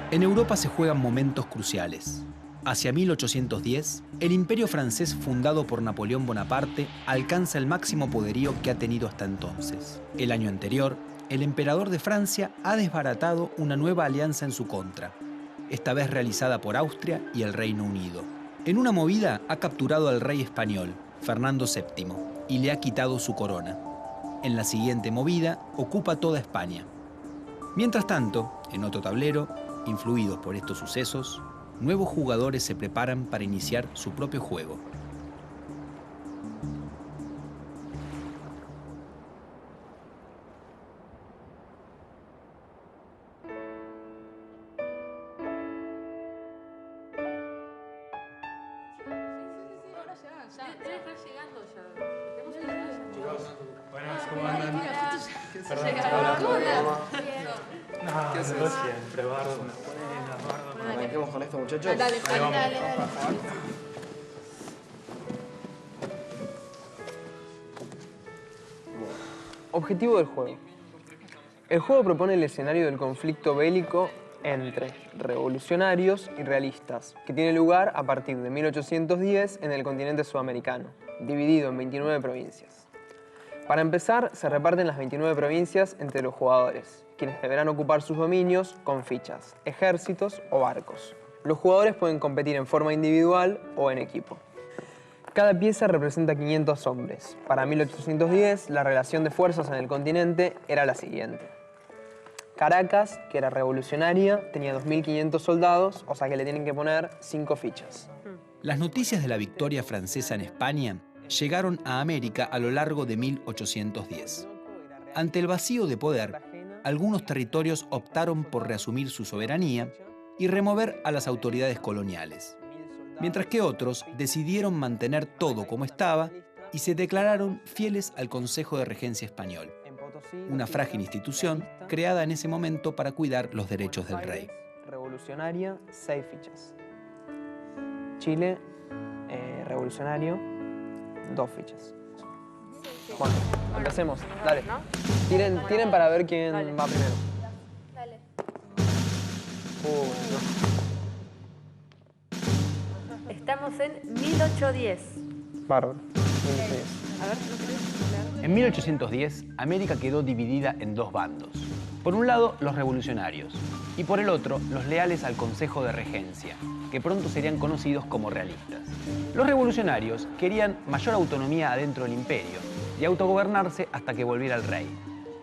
En Europa se juegan momentos cruciales. Hacia 1810, el Imperio francés fundado por Napoleón Bonaparte alcanza el máximo poderío que ha tenido hasta entonces. El año anterior, el emperador de Francia ha desbaratado una nueva alianza en su contra, esta vez realizada por Austria y el Reino Unido. En una movida ha capturado al rey español, Fernando VII, y le ha quitado su corona. En la siguiente movida, ocupa toda España. Mientras tanto, en otro tablero, influidos por estos sucesos, nuevos jugadores se preparan para iniciar su propio juego. Buenas, ¿cómo andan? Perdón, ¿qué haces? Siempre, Bardo. Arranquemos con esto, muchachos. Dale. Objetivo del juego. El juego propone el escenario del conflicto bélico entre revolucionarios y realistas, que tiene lugar a partir de 1810 en el continente sudamericano, dividido en 29 provincias. Para empezar, se reparten las 29 provincias entre los jugadores, quienes deberán ocupar sus dominios con fichas, ejércitos o barcos. Los jugadores pueden competir en forma individual o en equipo. Cada pieza representa 500 hombres. Para 1810, la relación de fuerzas en el continente era la siguiente. Caracas, que era revolucionaria, tenía 2.500 soldados, o sea que le tienen que poner 5 fichas. Las noticias de la victoria francesa en España llegaron a América a lo largo de 1810. Ante el vacío de poder, algunos territorios optaron por reasumir su soberanía y remover a las autoridades coloniales, mientras que otros decidieron mantener todo como estaba y se declararon fieles al Consejo de Regencia Español, una frágil institución creada en ese momento para cuidar los derechos del rey. Revolucionaria, 6 fichas. Chile, revolucionario, 2 fichas. Bueno, empecemos. Dale. Tiren para ver quién va primero. Dale. No. Estamos en 1810. Bárbaro. A ver, ¿no querés leer? En 1810, América quedó dividida en dos bandos. Por un lado, los revolucionarios, y por el otro, los leales al Consejo de Regencia, que pronto serían conocidos como realistas. Los revolucionarios querían mayor autonomía adentro del imperio y autogobernarse hasta que volviera el rey.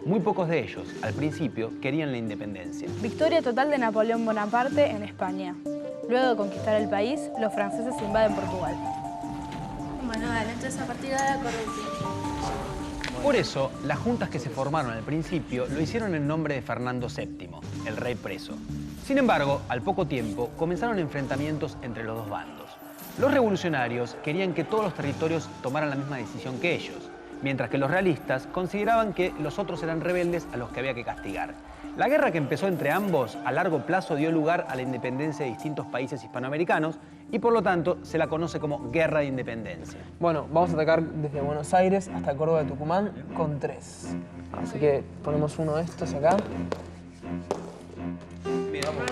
Muy pocos de ellos, al principio, querían la independencia. Victoria total de Napoleón Bonaparte en España. Luego de conquistar el país, los franceses invaden Portugal. Bueno, dale, entonces a partir de ahora correcto. Por eso, las juntas que se formaron al principio lo hicieron en nombre de Fernando VII, el rey preso. Sin embargo, al poco tiempo, comenzaron enfrentamientos entre los dos bandos. Los revolucionarios querían que todos los territorios tomaran la misma decisión que ellos, mientras que los realistas consideraban que los otros eran rebeldes a los que había que castigar. La guerra que empezó entre ambos a largo plazo dio lugar a la independencia de distintos países hispanoamericanos y por lo tanto se la conoce como Guerra de Independencia. Bueno, vamos a atacar desde Buenos Aires hasta Córdoba de Tucumán con 3. Así que ponemos uno de estos acá. Bien, vamos.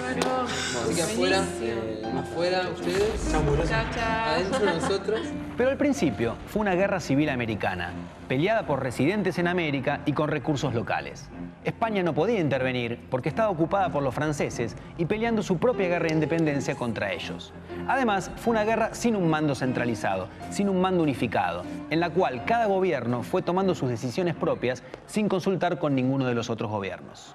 Así que afuera ustedes, adentro nosotros. Pero al principio fue una guerra civil americana, peleada por residentes en América y con recursos locales. España no podía intervenir porque estaba ocupada por los franceses y peleando su propia guerra de independencia contra ellos. Además, fue una guerra sin un mando centralizado, sin un mando unificado, en la cual cada gobierno fue tomando sus decisiones propias sin consultar con ninguno de los otros gobiernos.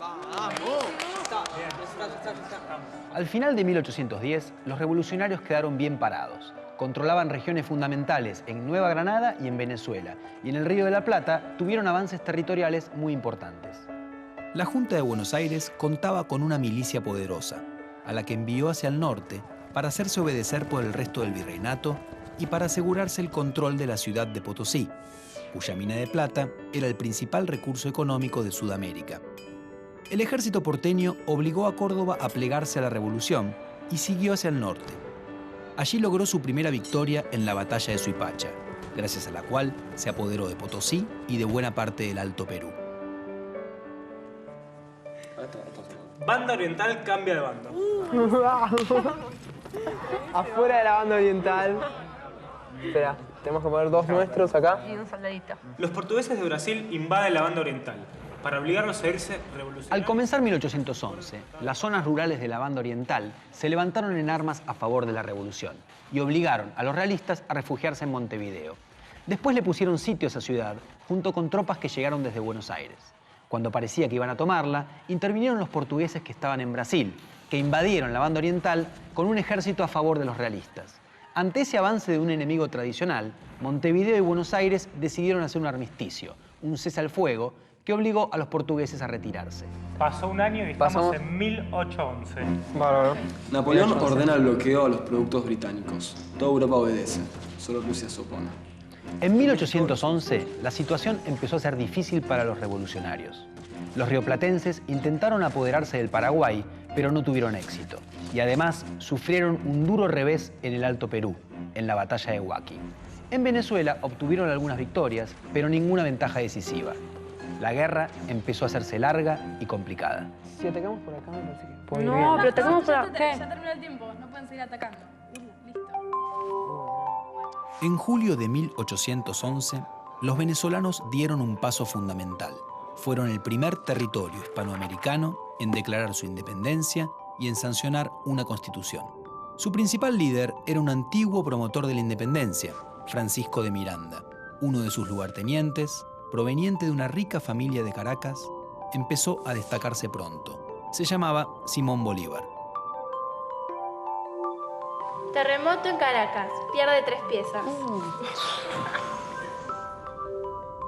Al final de 1810, los revolucionarios quedaron bien parados. Controlaban regiones fundamentales en Nueva Granada y en Venezuela, y en el Río de la Plata tuvieron avances territoriales muy importantes. La Junta de Buenos Aires contaba con una milicia poderosa, a la que envió hacia el norte para hacerse obedecer por el resto del virreinato y para asegurarse el control de la ciudad de Potosí, cuya mina de plata era el principal recurso económico de Sudamérica. El ejército porteño obligó a Córdoba a plegarse a la revolución y siguió hacia el norte. Allí logró su primera victoria en la batalla de Suipacha, gracias a la cual se apoderó de Potosí y de buena parte del Alto Perú. Banda oriental cambia de bando. Afuera de la banda oriental. Espera, tenemos que poner dos nuestros acá. Y un soldadito. Los portugueses de Brasil invaden la banda oriental para obligarlos a irse revolucionarios. Al comenzar 1811, las zonas rurales de la banda oriental se levantaron en armas a favor de la revolución y obligaron a los realistas a refugiarse en Montevideo. Después le pusieron sitio a esa ciudad, junto con tropas que llegaron desde Buenos Aires. Cuando parecía que iban a tomarla, intervinieron los portugueses que estaban en Brasil, que invadieron la banda oriental con un ejército a favor de los realistas. Ante ese avance de un enemigo tradicional, Montevideo y Buenos Aires decidieron hacer un armisticio, un cese al fuego, que obligó a los portugueses a retirarse. Pasó un año y estamos Pasamos. en 1811. Bárbaro. Napoleón ordena el bloqueo a los productos británicos. Toda Europa obedece, solo Rusia se opone. En 1811, la situación empezó a ser difícil para los revolucionarios. Los rioplatenses intentaron apoderarse del Paraguay, pero no tuvieron éxito. Y además sufrieron un duro revés en el Alto Perú, en la batalla de Huaqui. En Venezuela obtuvieron algunas victorias, pero ninguna ventaja decisiva. La guerra empezó a hacerse larga y complicada. Si atacamos por acá, me parece que puede ir No, bien. pero atacamos por acá. Ya terminó el tiempo, no pueden seguir atacando. Listo. En julio de 1811, los venezolanos dieron un paso fundamental. Fueron el primer territorio hispanoamericano en declarar su independencia y en sancionar una constitución. Su principal líder era un antiguo promotor de la independencia, Francisco de Miranda. Uno de sus lugartenientes, proveniente de una rica familia de Caracas, empezó a destacarse pronto. Se llamaba Simón Bolívar. Terremoto en Caracas. Pierde 3 piezas.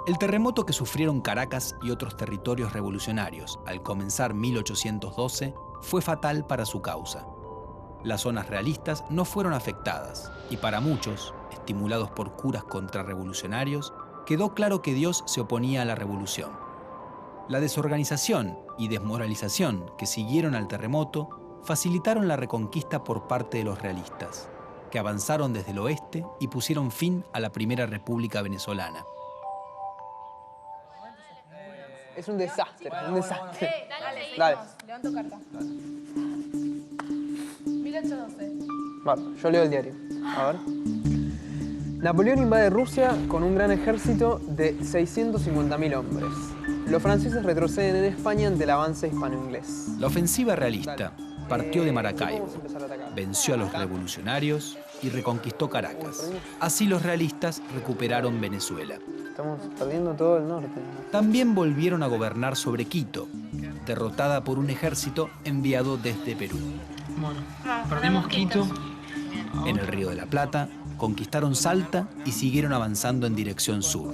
El terremoto que sufrieron Caracas y otros territorios revolucionarios al comenzar 1812 fue fatal para su causa. Las zonas realistas no fueron afectadas y para muchos, estimulados por curas contrarrevolucionarios, quedó claro que Dios se oponía a la revolución. La desorganización y desmoralización que siguieron al terremoto facilitaron la reconquista por parte de los realistas, que avanzaron desde el oeste y pusieron fin a la Primera República Venezolana. Es un desastre, un desastre. Dale, Dale. Levanto carta. 1812. Vale, yo leo el diario. A ver. Napoleón invade Rusia con un gran ejército de 650.000 hombres. Los franceses retroceden en España ante el avance hispano-inglés. La ofensiva realista partió de Maracaibo, Vamos a empezar a atacar. venció a los revolucionarios y reconquistó Caracas. Así los realistas recuperaron Venezuela. Estamos perdiendo todo el norte. También volvieron a gobernar sobre Quito, derrotada por un ejército enviado desde Perú. Perdimos Quito. En el Río de la Plata, conquistaron Salta y siguieron avanzando en dirección sur,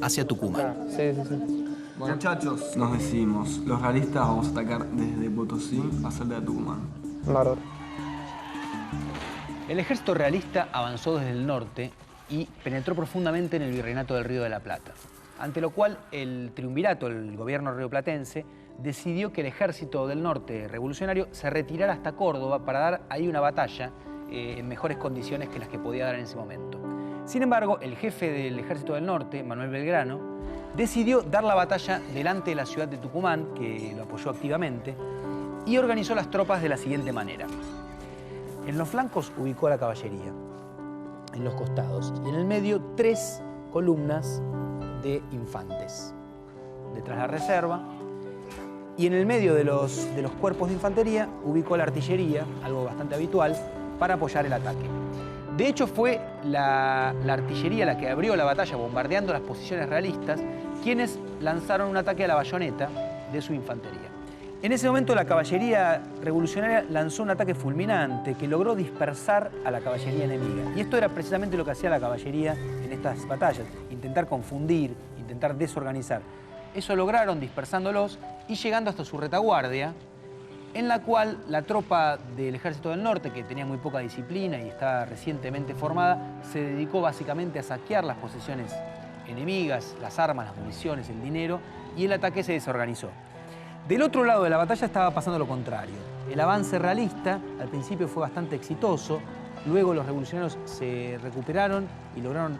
hacia Tucumán. Sí, sí, sí. Muchachos, nos decidimos. Los realistas vamos a atacar desde Potosí a Salta de Tucumán. Bárbaro. El ejército realista avanzó desde el norte y penetró profundamente en el virreinato del Río de la Plata, ante lo cual el triunvirato, el gobierno rioplatense, decidió que el ejército del norte revolucionario se retirara hasta Córdoba para dar ahí una batalla en mejores condiciones que las que podía dar en ese momento. Sin embargo, el jefe del ejército del norte, Manuel Belgrano, decidió dar la batalla delante de la ciudad de Tucumán, que lo apoyó activamente, y organizó las tropas de la siguiente manera. En los flancos ubicó a la caballería, en los costados, y en el medio 3 columnas de infantes. Detrás la reserva, y en el medio de los cuerpos de infantería ubicó la artillería, algo bastante habitual, para apoyar el ataque. De hecho, fue la artillería la que abrió la batalla bombardeando las posiciones realistas, quienes lanzaron un ataque a la bayoneta de su infantería. En ese momento la caballería revolucionaria lanzó un ataque fulminante que logró dispersar a la caballería enemiga. Y esto era precisamente lo que hacía la caballería en estas batallas, intentar confundir, intentar desorganizar. Eso lograron dispersándolos y llegando hasta su retaguardia, en la cual la tropa del Ejército del Norte, que tenía muy poca disciplina y estaba recientemente formada, se dedicó básicamente a saquear las posesiones enemigas, las armas, las municiones, el dinero, y el ataque se desorganizó. Del otro lado de la batalla estaba pasando lo contrario. El avance realista al principio fue bastante exitoso, luego los revolucionarios se recuperaron y lograron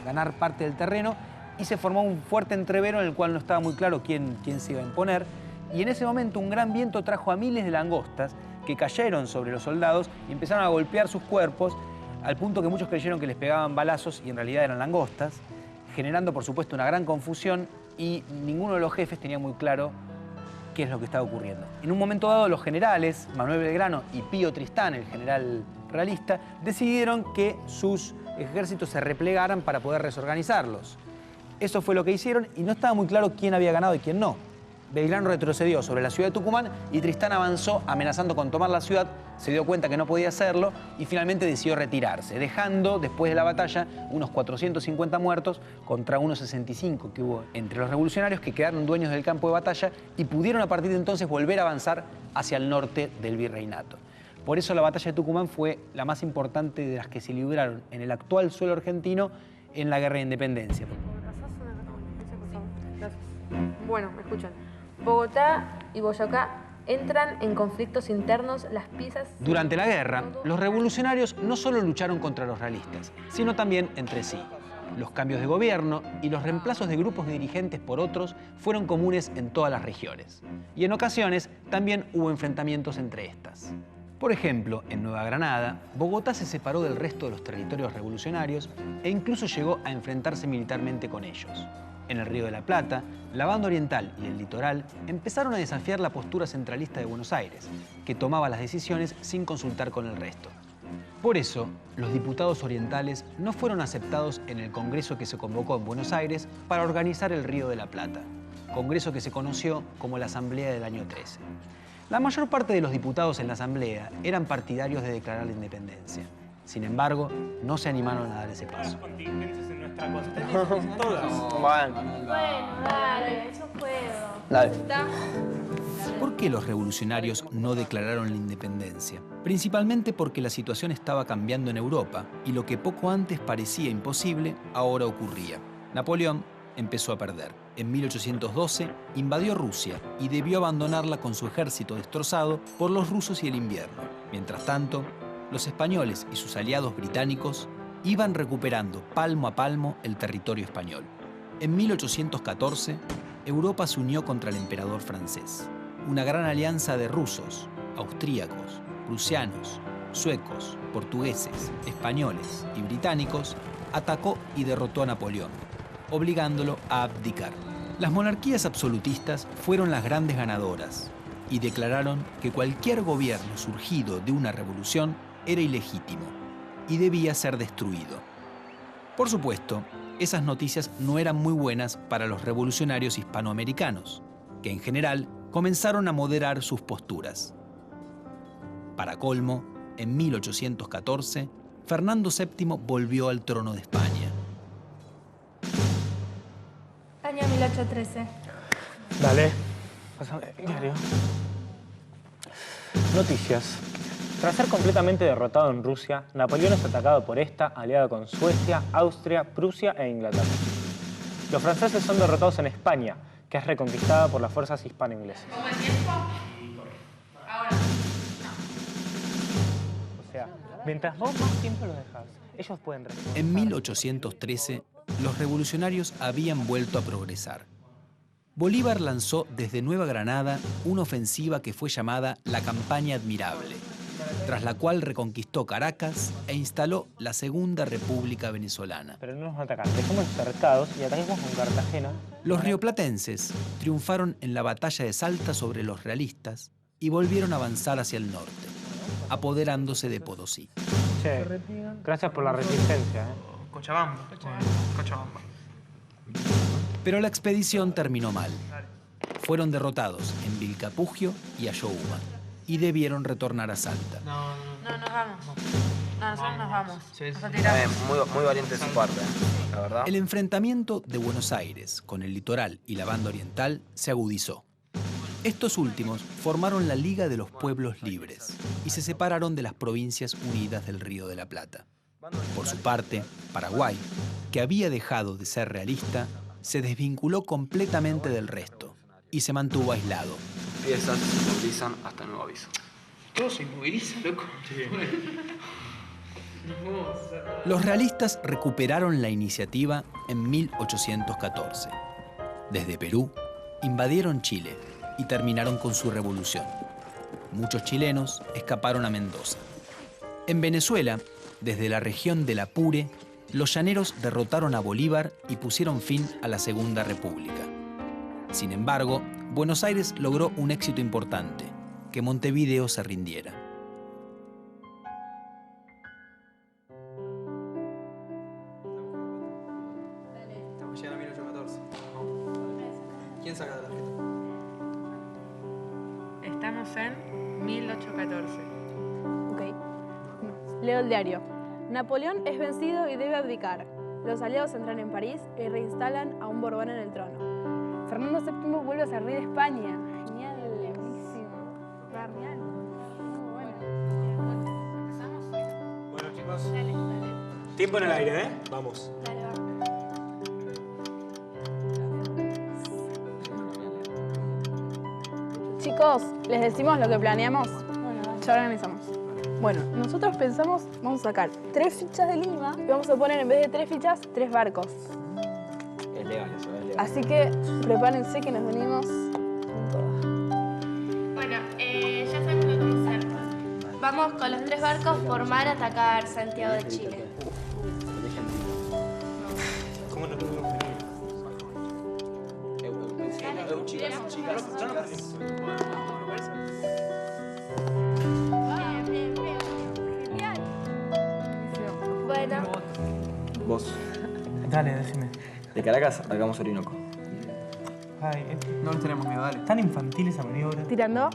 ganar parte del terreno y se formó un fuerte entrevero en el cual no estaba muy claro quién se iba a imponer. Y en ese momento un gran viento trajo a miles de langostas que cayeron sobre los soldados y empezaron a golpear sus cuerpos al punto que muchos creyeron que les pegaban balazos y en realidad eran langostas, generando por supuesto una gran confusión y ninguno de los jefes tenía muy claro qué es lo que estaba ocurriendo. En un momento dado los generales, Manuel Belgrano y Pío Tristán, el general realista, decidieron que sus ejércitos se replegaran para poder reorganizarlos. Eso fue lo que hicieron y no estaba muy claro quién había ganado y quién no. Belgrano retrocedió sobre la ciudad de Tucumán y Tristán avanzó amenazando con tomar la ciudad, se dio cuenta que no podía hacerlo y finalmente decidió retirarse, dejando después de la batalla unos 450 muertos contra unos 65 que hubo entre los revolucionarios que quedaron dueños del campo de batalla y pudieron a partir de entonces volver a avanzar hacia el norte del virreinato. Por eso la batalla de Tucumán fue la más importante de las que se libraron en el actual suelo argentino en la Guerra de Independencia. Bueno, me escuchan. Bogotá y Boyacá entran en conflictos internos, las piezas... Durante la guerra, los revolucionarios no solo lucharon contra los realistas, sino también entre sí. Los cambios de gobierno y los reemplazos de grupos de dirigentes por otros fueron comunes en todas las regiones. Y en ocasiones también hubo enfrentamientos entre estas. Por ejemplo, en Nueva Granada, Bogotá se separó del resto de los territorios revolucionarios e incluso llegó a enfrentarse militarmente con ellos. En el Río de la Plata, la Banda Oriental y el Litoral empezaron a desafiar la postura centralista de Buenos Aires, que tomaba las decisiones sin consultar con el resto. Por eso, los diputados orientales no fueron aceptados en el congreso que se convocó en Buenos Aires para organizar el Río de la Plata, congreso que se conoció como la Asamblea del año 13. La mayor parte de los diputados en la Asamblea eran partidarios de declarar la independencia. Sin embargo, no se animaron a dar ese paso. Bueno, Dale, yo puedo. dale. ¿Por qué los revolucionarios no declararon la independencia? Principalmente porque la situación estaba cambiando en Europa y lo que poco antes parecía imposible, ahora ocurría. Napoleón empezó a perder. En 1812 invadió Rusia y debió abandonarla con su ejército destrozado por los rusos y el invierno. Mientras tanto, los españoles y sus aliados británicos iban recuperando palmo a palmo el territorio español. En 1814, Europa se unió contra el emperador francés. Una gran alianza de rusos, austríacos, prusianos, suecos, portugueses, españoles y británicos atacó y derrotó a Napoleón, obligándolo a abdicar. Las monarquías absolutistas fueron las grandes ganadoras y declararon que cualquier gobierno surgido de una revolución era ilegítimo y debía ser destruido. Por supuesto, esas noticias no eran muy buenas para los revolucionarios hispanoamericanos, que en general comenzaron a moderar sus posturas. Para colmo, en 1814, Fernando VII volvió al trono de España. Año 1813. Dale. Pásame el diario. Noticias. Tras ser completamente derrotado en Rusia, Napoleón es atacado por esta, aliado con Suecia, Austria, Prusia e Inglaterra. Los franceses son derrotados en España, que es reconquistada por las fuerzas hispano-inglesas. ¿Cómo el tiempo? Ahora. O sea, mientras vos más tiempo los dejas, ellos pueden resistir. En 1813, los revolucionarios habían vuelto a progresar. Bolívar lanzó desde Nueva Granada una ofensiva que fue llamada la Campaña Admirable, tras la cual reconquistó Caracas e instaló la Segunda República Venezolana. Pero no nos atacan, dejemos los cercados y ataquemos con Cartagena. Los rioplatenses triunfaron en la batalla de Salta sobre los realistas y volvieron a avanzar hacia el norte, apoderándose de Potosí. Che, gracias por la resistencia. Cochabamba. Pero la expedición terminó mal. Fueron derrotados en Vilcapugio y Ayohuma y debieron retornar a Salta. No, nos vamos. No, nosotros nos vamos. Nos Está retiramos. bien, muy valiente de su parte, la verdad. El enfrentamiento de Buenos Aires con el litoral y la Banda Oriental se agudizó. Estos últimos formaron la Liga de los Pueblos Libres y se separaron de las Provincias Unidas del Río de la Plata. Por su parte, Paraguay, que había dejado de ser realista, se desvinculó completamente del resto y se mantuvo aislado. Piezas se movilizan hasta nuevo aviso. Todo se moviliza, loco. Los realistas recuperaron la iniciativa en 1814. Desde Perú, invadieron Chile y terminaron con su revolución. Muchos chilenos escaparon a Mendoza. En Venezuela, desde la región del Apure, los llaneros derrotaron a Bolívar y pusieron fin a la Segunda República. Sin embargo, Buenos Aires logró un éxito importante, que Montevideo se rindiera. Estamos llegando a 1814. ¿Quién saca la tarjeta? Estamos en 1814. Ok. Leo el diario. Napoleón es vencido y debe abdicar. Los aliados entran en París y reinstalan a un Borbón en el trono. Fernando VII vuelve a ser rey de España. Genial, buenísimo. Genial. Bueno, chicos. Tiempo en el aire, ¿eh? Vamos. Chicos, ¿les decimos lo que planeamos? Ya organizamos. Bueno, nosotros pensamos, vamos a sacar 3 fichas de Lima y vamos a poner en vez de 3 fichas, 3 barcos. Es legal eso, es legal. Así que prepárense que nos venimos con todo. Bueno, ya sabemos lo que vamos a hacer. Vamos con los 3 barcos por mar a atacar Santiago de Chile. ¿Cómo no tuvimos que Bueno, Vos, Dale, decime. de Caracas hagamos Orinoco. Ay, No les tenemos miedo, dale. tan infantil esa maniobra. Tirando.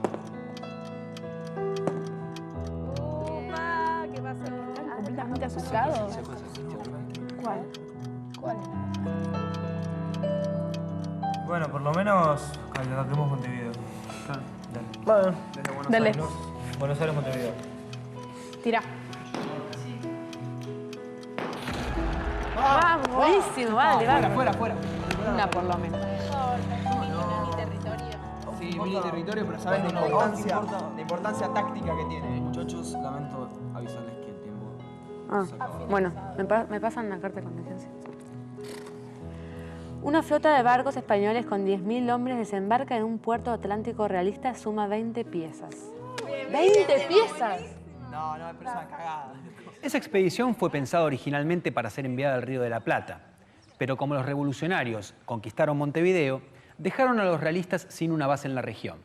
¿Qué pasa? ¿Están completamente asustados? ¿Cuál? ¿Cuál? Bueno, por lo menos atacamos Montevideo. Dale. Bueno, Desde Buenos Dale. Aires. Buenos Aires, Montevideo. Tira. Vamos, buenísimo, vale, vale. Fuera. Una por lo menos. Sí, mini territorio, pero sabes la importancia táctica que tiene. Muchachos, lamento avisarles que el tiempo... Bueno, me pasan la carta de contingencia. Una flota de barcos españoles con 10.000 hombres desembarca en un puerto atlántico realista, suma 20 piezas. ¡20 piezas! No, pero es una cagada. Esa expedición fue pensada originalmente para ser enviada al Río de la Plata, pero como los revolucionarios conquistaron Montevideo, dejaron a los realistas sin una base en la región.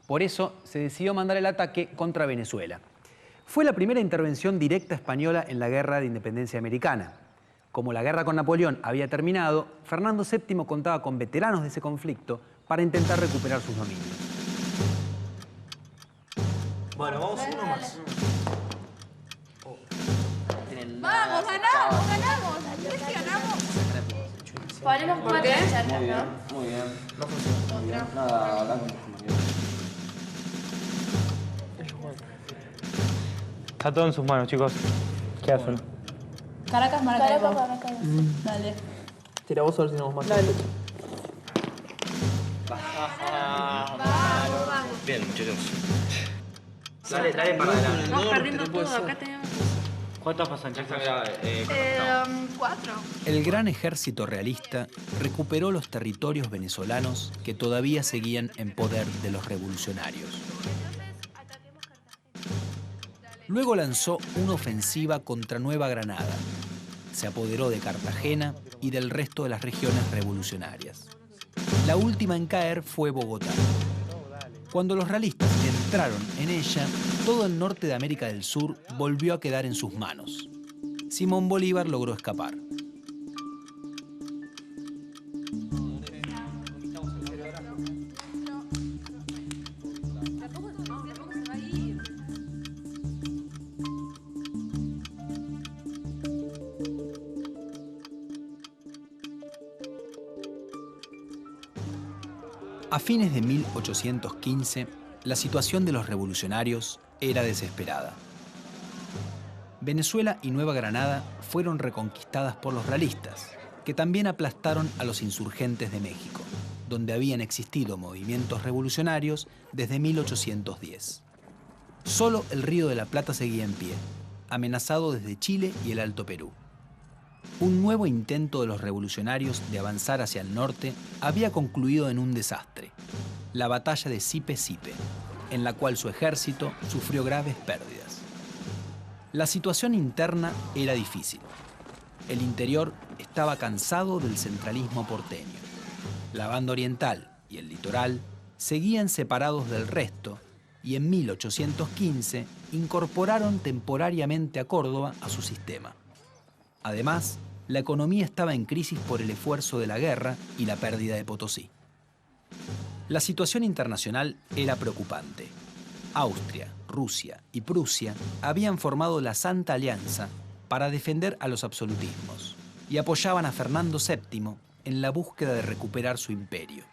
Por eso se decidió mandar el ataque contra Venezuela. Fue la primera intervención directa española en la Guerra de Independencia Americana. Como la guerra con Napoleón había terminado, Fernando VII contaba con veteranos de ese conflicto para intentar recuperar sus dominios. Bueno, vamos uno más. ¡vamos, ganamos! ¿Crees que ganamos? Ponemos 4 charcas, ¿no? Muy bien. No funciona. Muy bien. Nada, hablar con Está todo en sus manos, chicos. ¿Qué hacen? Caracas, Maracaibo. Dale. Tira vos a ver si tenemos más. Bien, muchachos. Dale para adelante. Vamos perdiendo todo, acá tenemos... ¿Cuántos pasan, chicos? 4. El gran ejército realista recuperó los territorios venezolanos que todavía seguían en poder de los revolucionarios. Luego lanzó una ofensiva contra Nueva Granada. Se apoderó de Cartagena y del resto de las regiones revolucionarias. La última en caer fue Bogotá. Cuando los realistas entraron en ella, todo el norte de América del Sur volvió a quedar en sus manos. Simón Bolívar logró escapar. A fines de 1815, la situación de los revolucionarios era desesperada. Venezuela y Nueva Granada fueron reconquistadas por los realistas, que también aplastaron a los insurgentes de México, donde habían existido movimientos revolucionarios desde 1810. Solo el Río de la Plata seguía en pie, amenazado desde Chile y el Alto Perú. Un nuevo intento de los revolucionarios de avanzar hacia el norte había concluido en un desastre. la batalla de Sipe-Sipe, en la cual su ejército sufrió graves pérdidas. La situación interna era difícil. El interior estaba cansado del centralismo porteño. La banda oriental y el litoral seguían separados del resto y en 1815 incorporaron temporariamente a Córdoba a su sistema. Además, la economía estaba en crisis por el esfuerzo de la guerra y la pérdida de Potosí. La situación internacional era preocupante. Austria, Rusia y Prusia habían formado la Santa Alianza para defender a los absolutismos y apoyaban a Fernando VII en la búsqueda de recuperar su imperio.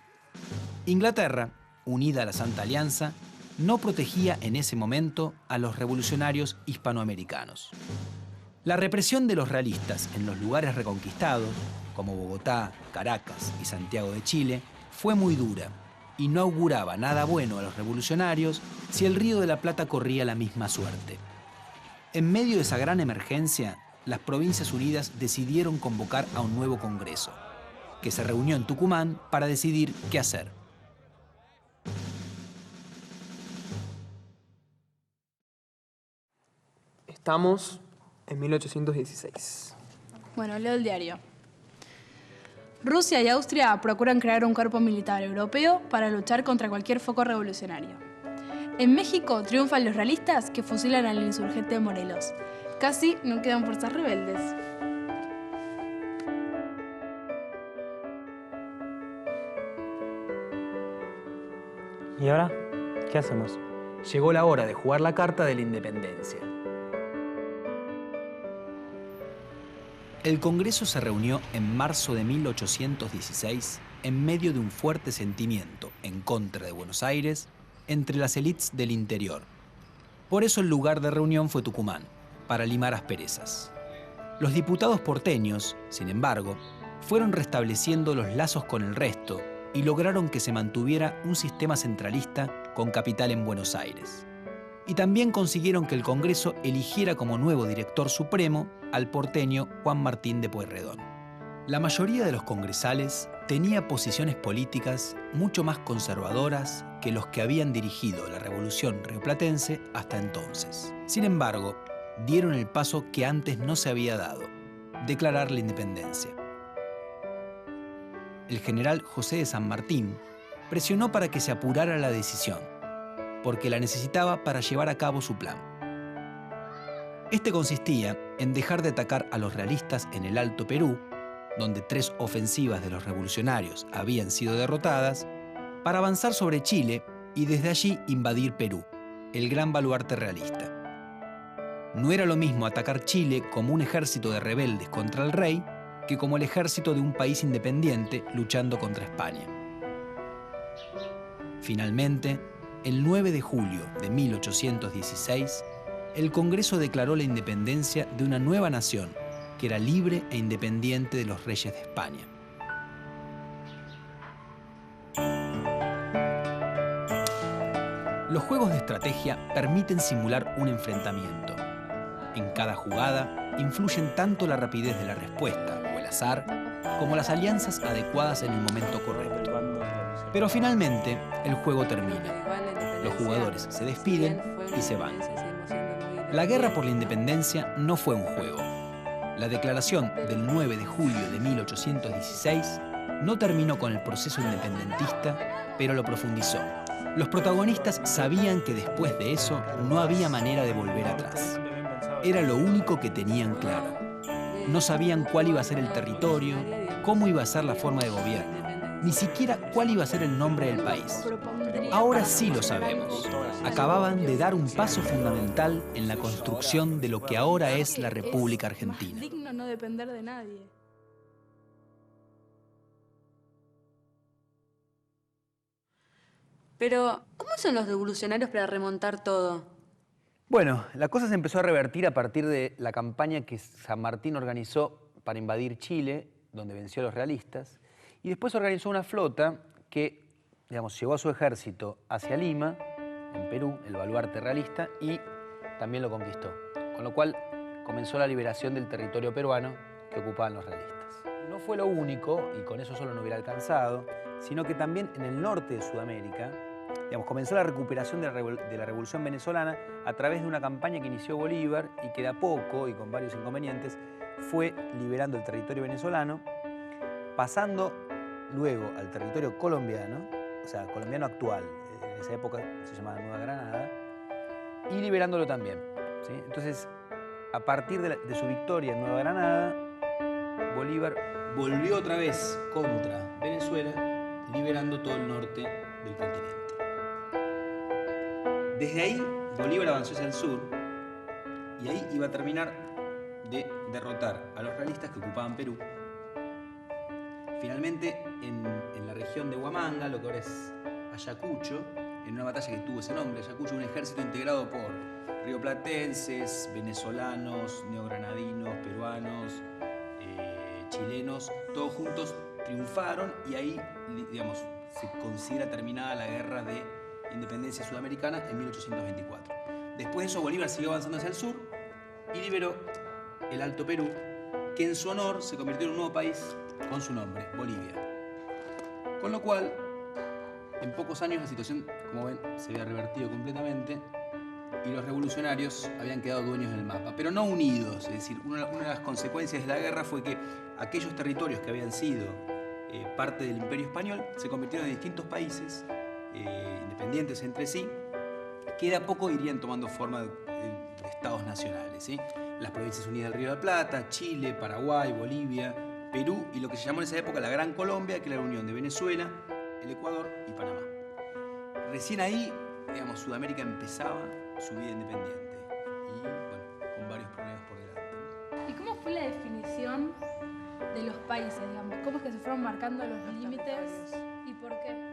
Inglaterra, unida a la Santa Alianza, no protegía en ese momento a los revolucionarios hispanoamericanos. La represión de los realistas en los lugares reconquistados, como Bogotá, Caracas y Santiago de Chile, fue muy dura y no auguraba nada bueno a los revolucionarios si el Río de la Plata corría la misma suerte. En medio de esa gran emergencia, las Provincias Unidas decidieron convocar a un nuevo Congreso, que se reunió en Tucumán para decidir qué hacer. Estamos en 1816. Bueno, leo el diario. Rusia y Austria procuran crear un cuerpo militar europeo para luchar contra cualquier foco revolucionario. En México triunfan los realistas que fusilan al insurgente Morelos. Casi no quedan fuerzas rebeldes. ¿Y ahora qué hacemos? Llegó la hora de jugar la carta de la independencia. El Congreso se reunió en marzo de 1816 en medio de un fuerte sentimiento en contra de Buenos Aires entre las élites del interior. Por eso el lugar de reunión fue Tucumán, para limar asperezas. Los diputados porteños, sin embargo, fueron restableciendo los lazos con el resto y lograron que se mantuviera un sistema centralista con capital en Buenos Aires. Y también consiguieron que el Congreso eligiera como nuevo director supremo al porteño Juan Martín de Pueyrredón. La mayoría de los congresales tenía posiciones políticas mucho más conservadoras que los que habían dirigido la Revolución rioplatense hasta entonces. Sin embargo, dieron el paso que antes no se había dado: declarar la independencia. El general José de San Martín presionó para que se apurara la decisión, porque la necesitaba para llevar a cabo su plan. Este consistía en dejar de atacar a los realistas en el Alto Perú, donde 3 ofensivas de los revolucionarios habían sido derrotadas, para avanzar sobre Chile y desde allí invadir Perú, el gran baluarte realista. No era lo mismo atacar Chile como un ejército de rebeldes contra el rey que como el ejército de un país independiente luchando contra España. Finalmente, el 9 de julio de 1816, el Congreso declaró la independencia de una nueva nación que era libre e independiente de los reyes de España. Los juegos de estrategia permiten simular un enfrentamiento. En cada jugada influyen tanto la rapidez de la respuesta o el azar como las alianzas adecuadas en el momento correcto. Pero finalmente, el juego termina. Los jugadores se despiden y se van. La guerra por la independencia no fue un juego. La declaración del 9 de julio de 1816 no terminó con el proceso independentista, pero lo profundizó. Los protagonistas sabían que después de eso no había manera de volver atrás. Era lo único que tenían claro. No sabían cuál iba a ser el territorio, cómo iba a ser la forma de gobierno, ni siquiera cuál iba a ser el nombre del país. Ahora sí lo sabemos. Acababan de dar un paso fundamental en la construcción de lo que ahora es la República Argentina. Es digno no depender de nadie. Pero, ¿cómo son los revolucionarios para remontar todo? Bueno, la cosa se empezó a revertir a partir de la campaña que San Martín organizó para invadir Chile, donde venció a los realistas, y después organizó una flota que, llevó a su ejército hacia Lima, en Perú, el baluarte realista, y también lo conquistó. Con lo cual comenzó la liberación del territorio peruano que ocupaban los realistas. No fue lo único, y con eso solo no hubiera alcanzado. sino que también en el norte de Sudamérica, digamos, comenzó la recuperación de la Revolución venezolana a través de una campaña que inició Bolívar y que de a poco, y con varios inconvenientes, fue liberando el territorio venezolano, pasando luego al territorio colombiano, o sea, colombiano actual, en esa época se llamaba Nueva Granada, y liberándolo también, ¿sí? Entonces, a partir de su victoria en Nueva Granada, Bolívar volvió otra vez contra Venezuela, liberando todo el norte del continente. Desde ahí, Bolívar avanzó hacia el sur y ahí iba a terminar de derrotar a los realistas que ocupaban Perú. Finalmente, en la región de Huamanga, lo que ahora es Ayacucho, en una batalla que tuvo ese nombre, Ayacucho, un ejército integrado por rioplatenses, venezolanos, neogranadinos, peruanos, chilenos, todos juntos triunfaron y ahí, digamos, se considera terminada la guerra de independencia sudamericana en 1824. Después de eso, Bolívar siguió avanzando hacia el sur y liberó el Alto Perú, que en su honor se convirtió en un nuevo país con su nombre, Bolivia. Con lo cual, en pocos años la situación, como ven, se había revertido completamente y los revolucionarios habían quedado dueños del mapa, pero no unidos. Es decir, una de las consecuencias de la guerra fue que aquellos territorios que habían sido parte del Imperio Español se convirtieron en distintos países independientes entre sí, que de a poco irían tomando forma de estados nacionales, ¿sí? Las Provincias Unidas del Río de la Plata, Chile, Paraguay, Bolivia, Perú y lo que se llamó en esa época la Gran Colombia, que era la unión de Venezuela, el Ecuador y Panamá. Recién ahí, digamos, Sudamérica empezaba su vida independiente y, bueno, con varios problemas por delante. ¿Y cómo fue la definición de los países, digamos? ¿Cómo es que se fueron marcando los límites y por qué?